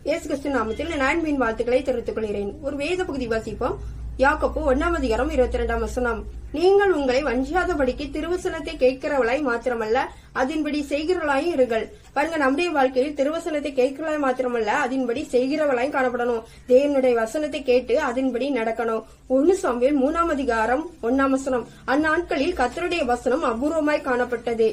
இயேசு கிறிஸ்து நாமத்தில் நான் அன்பின் வாழ்த்துக்களை தெரிவித்துக் கொள்கிறேன். ஒரு வேத பகுதி வாசிப்போம். யாக்கோபு 1:22 நீங்கள் உங்களை வஞ்சியாதபடிக்கு திருவசனத்தை கேட்கிறவளாய் மாத்திரமல்ல அதன்படி செய்கிறவளாயும் இருங்கள். பாருங்க, நம்முடைய வாழ்க்கையில் திருவசனத்தை கேட்கிறவளாய் மாத்திரமல்ல அதன்படி செய்கிறவளாயும் காணப்படணும். தேவனுடைய வசனத்தை கேட்டு அதன்படி நடக்கணும். 1 சாமுவேல் 3:1 அந்நாட்களில் கர்த்தருடைய வசனம் அபூர்வமாய் காணப்பட்டது.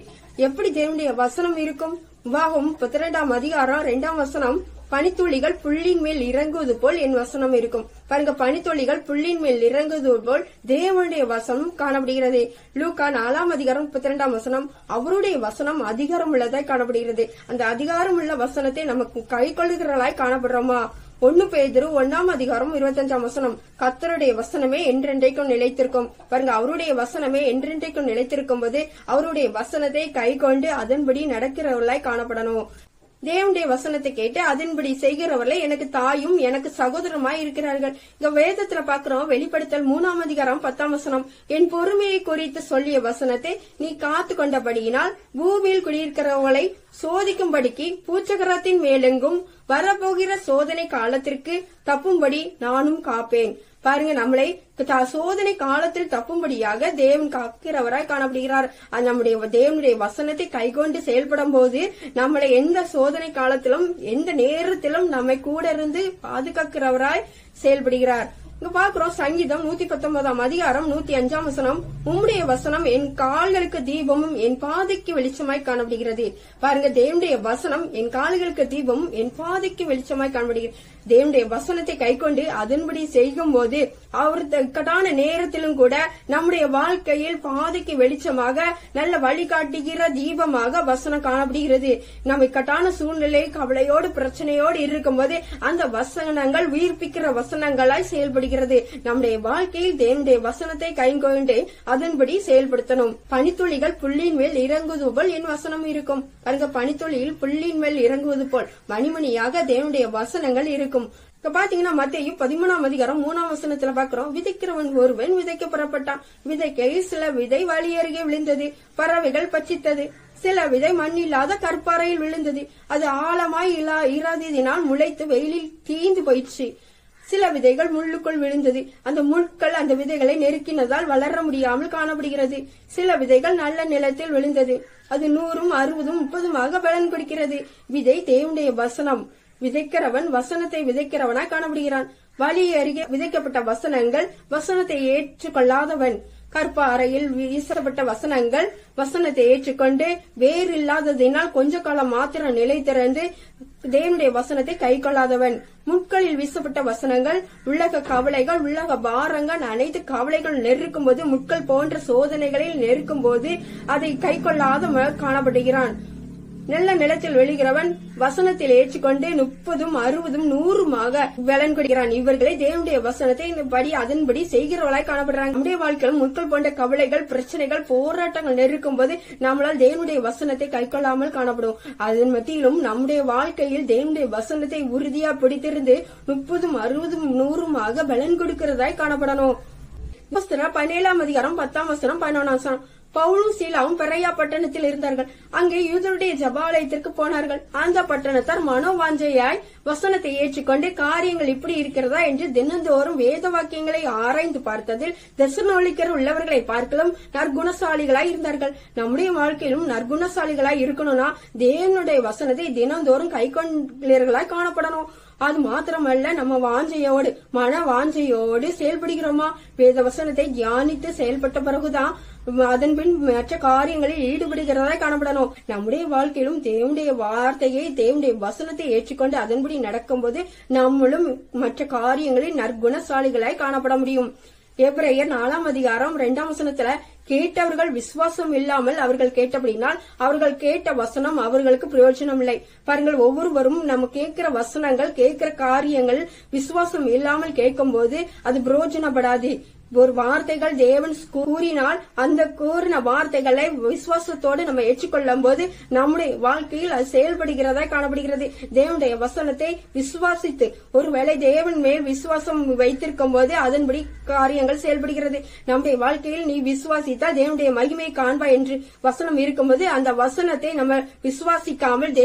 எப்படி தேவனுடைய வசனம் இருக்கும்? உபாகமம் 12:2 பனித்துளிகள் புல்லின் மேல் இறங்குவது போல் என் வசனம் இருக்கும். பாருங்க, பனித்துளிகள் புல்லின் மேல் இறங்குவது போல் தேவனுடைய வசனம் காணப்படுகிறது. லூக்கா 4:32 அவருடைய வசனம் அதிகாரம் உள்ளதாய் காணப்படுகிறது. அந்த அதிகாரம் உள்ள வசனத்தை நமக்கு கை கொள்ளுகிறவர்களாய் காணப்படுறோமா? 1 பேதுரு 1:25 கர்த்தருடைய வசனமே என்றென்றைக்கும் நிலைத்திருக்கும். பாருங்க, அவருடைய வசனமே என்றென்றைக்கும் நிலைத்திருக்கும் போது அவருடைய வசனத்தை கை கொண்டு அதன்படி நடக்கிறவர்களாய் காணப்படணும். தேவனுடைய வசனத்தை கேட்டு அதன்படி செய்கிறவர்களே எனக்கு தாயும் எனக்கு சகோதரமாய் இருக்கிறார்கள். இங்க வேதத்துல பாக்குறோம். வெளிப்படுத்தல் 3:10 என் பொறுமையை குறித்து சொல்லிய வசனத்தை நீ காத்து கொண்டபடியினால் பூமியில் குடியிருக்கிறவர்களை சோதிக்கும்படிக்கு பூச்சகரத்தின் மேலெங்கும் வரப்போகிற சோதனை காலத்திற்கு தப்பும்படி நானும் காப்பேன். பாருங்க, நம்மளை சோதனை காலத்தில் தப்பும்படியாக தேவன் காக்கிறவராய் காணப்படுகிறார். நம்முடைய தேவனுடைய வசனத்தை கைகொண்டு செயல்படும் போது நம்மளை எந்த சோதனை காலத்திலும் எந்த நேரத்திலும் நம்மை கூட இருந்து பாதுகாக்கிறவராய் செயல்படுகிறார். இங்க பாக்குறோம். சங்கீதம் 119:105 உம்முடைய வசனம் என் கால்களுக்கு தீபமும் என் பாதைக்கு வெளிச்சமாய் காணப்படுகிறது. பாருங்க, தேவனுடைய வசனம் என் கால்களுக்கு தீபமும் என் பாதைக்கு வெளிச்சமாய் காணப்படுகிறது. தேவனுடைய வசனத்தை கைக்கொண்டு அதன்படி செய்யும் போது அவர் இக்கட்டான நேரத்திலும் கூட நம்முடைய வாழ்க்கையில் பாதைக்கு வெளிச்சமாக நல்ல வழிகாட்டுகிற தீபமாக வசனம் காணப்படுகிறது. நம்ம இக்கட்டான சூழ்நிலை கவலையோடு பிரச்சனையோடு இருக்கும் போது அந்த வசனங்கள் உயிர்ப்பிக்கிற வசனங்களாய் செயல்படுகிறது. நம்முடைய வாழ்க்கையில் தேவனுடைய வசனத்தை கைகொண்டு அதன்படி செயல்படுத்தணும். பனித்துளிகள் புல்லின் மேல் இறங்குவது போல் என் வசனம் இருக்கும். பாருங்க, பனித்துளியில் புல்லின் மேல் இறங்குவது போல் மணிமணியாக தேவனுடைய வசனங்கள் இருக்கும். இப்ப பாத்தீங்கன்னா மத்தேயு 13:3 பாக்குறோம். விதைக்கிறவன் ஒருவன் விதைக்க புறப்பட்டான். விதைக்கையில் சில விதை வழி அருகே விழுந்தது, பறவைகள் பட்சித்தது. சில விதை மண்ணில்லாத கற்பாறையில் விழுந்தது. அது ஆழமாய் இராததினால் முளைத்து வெயிலில் தீந்து போயிடுச்சு. சில விதைகள் முள்ளுக்குள் விழுந்தது. அந்த முட்கள் அந்த விதைகளை நெருக்கினதால் வளர முடியாமல் காணப்படுகிறது. சில விதைகள் நல்ல நிலத்தில் விழுந்தது. அது 100, 60, 30 பலன் கொடுக்கிறது. விதை தேவனுடைய வசனம். விதைக்கிறவன் வசனத்தை விதைக்கிறவனாய் காணப்படுகிறான். வழி அருகே விதைக்கப்பட்ட வசனங்கள் வசனத்தை ஏற்றுக்கொள்ளாதவன். கற்பாறையில் வீசப்பட்ட வசனங்கள் வசனத்தை ஏற்றுக்கொண்டு வேறு இல்லாததினால் கொஞ்ச காலம் மாத்திரம் நிலை திறந்து தேவனுடைய வசனத்தை கை கொள்ளாதவன். முட்களில் வீசப்பட்ட வசனங்கள் உலக கவலைகள் உலக பாரங்கள் அனைத்து கவலைகள் நெருக்கும் போது முட்கள் போன்ற சோதனைகளில் நெருக்கும் போது அதை கை கொள்ளாத காணப்படுகிறான். நல்ல நிலத்தில் வெளிகிறவன் வசனத்தில் ஏற்றுக்கொண்டு 30, 60, 100 பலன் கொடுக்கிறான். இவர்களை தேவனுடைய வசனத்தை படி அதன்படி செய்கிறவர்களாய் காணப்படுறாங்க. நம்முடைய வாழ்க்கையில் முட்கள் போன்ற கவலைகள் பிரச்சனைகள் போராட்டங்கள் நெருக்கும் போது நம்மளால் தேவனுடைய வசனத்தை கைக்கொள்ளாமல் காணப்படும். அதன் மத்தியிலும் நம்முடைய வாழ்க்கையில் தேவனுடைய வசனத்தை உறுதியா பிடித்திருந்து 30, 60, 100 பலன் கொடுக்கிறதாய் காணப்படணும். 17:10 பவுலும் சீலாவும் பெரையா பட்டணத்தில் இருந்தார்கள். அங்கே யூதருடைய ஜெபாலயத்திற்கு போனார்கள். அந்த பட்டணத்தார் மனோவாஞ்சையாய் வசனத்தை ஏற்றுக்கொண்டு காரியங்கள் இப்படி இருக்கிறதா என்று தினந்தோறும் வேத வாக்கியங்களை ஆராய்ந்து பார்த்ததில் தெசலோனிக்கர் உள்ளவர்களை பார்க்கலாம் நற்குணசாலிகளாய் இருந்தார்கள். நம்முடைய வாழ்க்கையிலும் நற்குணசாலிகளாய் இருக்கணும்னா தேவனுடைய வசனத்தை தினந்தோறும் கை கொண்டவர்களாய் காணப்படணும். அது மாத்திரமல்ல, நம்ம வாஞ்சையோடு மன வாஞ்சையோடு செயல்படுகிறோமா? வேத வசனத்தை தியானித்து செயல்பட்ட பிறகுதான் அதன் பின் மற்ற காரியங்களில் ஈடுபடுகிறதாய் காணப்படணும். நம்முடைய வாழ்க்கையிலும் தேவனுடைய வார்த்தையை தேவனுடைய வசனத்தை ஏற்றுக்கொண்டு அதன்படி நடக்கும் போது நம்மளும் மற்ற காரியங்களில் நற்குணசாலிகளாய் காணப்பட முடியும். எபிரேயர் 4:2 கேட்டவர்கள் விசுவாசம் இல்லாமல் அவர்கள் கேட்டபடினால் அவர்கள் கேட்ட வசனம் அவர்களுக்கு பிரயோஜனம் இல்லை. பாருங்கள், ஒவ்வொருவரும் நம்ம கேட்கிற வசனங்கள் கேட்கிற காரியங்கள் விசுவாசம் இல்லாமல் கேட்கும் போது அது பிரயோஜனப்படாது. ஒரு வார்த்தைகள் தேவன் கூறினால் அந்த கூறின வார்த்தைகளை விசுவாசத்தோடு நம்ம ஏற்றுக்கொள்ளும் போது நம்முடைய வாழ்க்கையில் அது செயல்படுகிறதா காணப்படுகிறது. தேவனுடைய வசனத்தை விசுவாசித்து ஒருவேளை தேவன் மேல் விசுவாசம் வைத்திருக்கும் போது அதன்படி காரியங்கள் செயல்படுகிறது. நம்முடைய வாழ்க்கையில் நீ விசுவாசித்தால் தேவனுடைய மகிமை காண்பா என்று வசனம் இருக்கும்போது அந்த வசனத்தை நம்ம விசுவாசிக்காமல்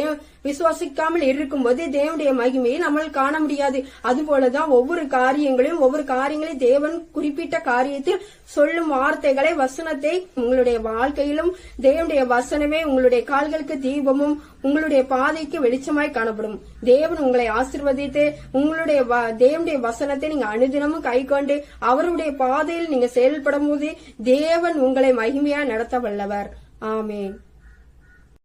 விசுவாசிக்காமல் இருக்கும்போது தேவனுடைய மகிமையை நம்மால் காண முடியாது. அதுபோலதான் ஒவ்வொரு காரியங்களையும் தேவன் குறிப்பிட்ட காரியத்தில் சொல்லும் வார்த்தைகளை, வசனத்தை உங்களுடைய வாழ்க்கையிலும் தேவனுடைய வசனமே உங்களுடைய கால்களுக்கு தீபமும் உங்களுடைய பாதைக்கு வெளிச்சமாய் காணப்படும். தேவன் உங்களை ஆசீர்வதித்து உங்களுடைய தேவனுடைய வசனத்தை நீங்க அனுதினமும் கைக்கொண்டு அவருடைய பாதையில் நீங்க செயல்படும் போது தேவன் உங்களை மகிமையா நடத்த வல்லவர். ஆமென்.